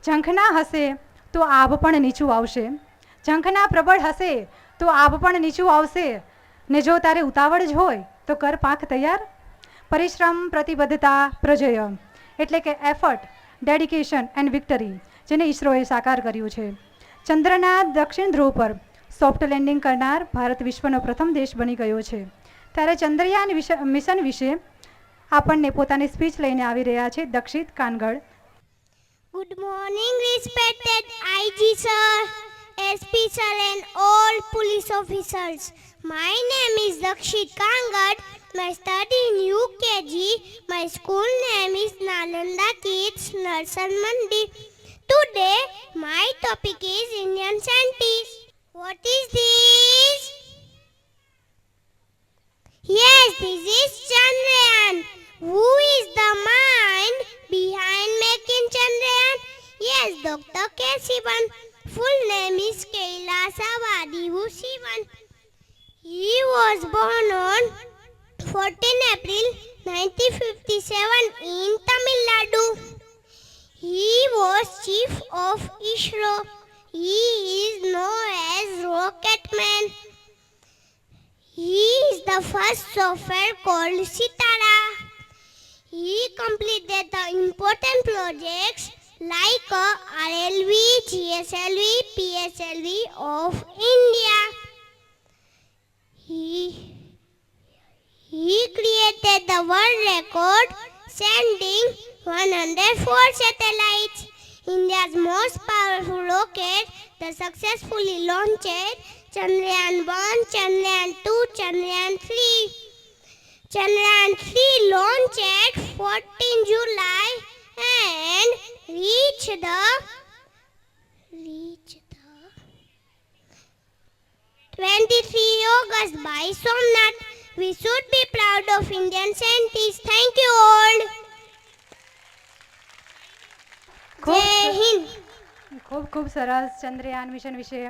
ઝંખના હશે તો આભ પણ નીચું આવશે, ઝંખના પ્રબળ હશે તો આભ પણ નીચું આવશે. ને જો તારે ઉતાવળ જ હોય તો કર પાંખ તૈયાર. પરિશ્રમ, પ્રતિબદ્ધતા, પ્રજય એટલે કે એફર્ટ, ડેડિકેશન એન્ડ વિક્ટરી, જેને ઈસરોએ સાકાર કર્યું છે. ચંદ્રના દક્ષિણ ધ્રુવ પર સોફ્ટ લેન્ડિંગ કરનાર ભારત વિશ્વનો પ્રથમ દેશ બની ગયો છે. ત્યારે ચંદ્રયાન મિશન વિશે આપણને પોતાની સ્પીચ લઈને આવી રહ્યા છે Dakshit Kangad. Good morning, respected IG sir, SP sir and all police officers. My name is Dakshit Kangad. I study in UKG. My school name is Nalanda Kids Nursery Mandi. Today, my topic is Indian scientists. What is this? Yes, this is Chandrayaan. Who is the mind behind making Chandrayaan? Yes, Dr. K. Sivan. Full name is Kailasavadi Sivan. He was born on 14 April 1957 in Tamil Nadu. He was chief of ISRO. He is known as Rocket Man. He is the first software called Sitara. He completed the important projects like RLV, GSLV, PSLV of India. He created the world record sending 104 satellites. India's most powerful rocket, the successfully launched Chandrayaan 1, Chandrayaan 2, Chandrayaan 3. Chandrayaan 3 launched 14 July and reached the 23 August by Somnath. We should be proud of Indian scientists. Thank you all. જય હિન્દ. ખૂબ ખૂબ સરસ Chandrayaan mission વિશે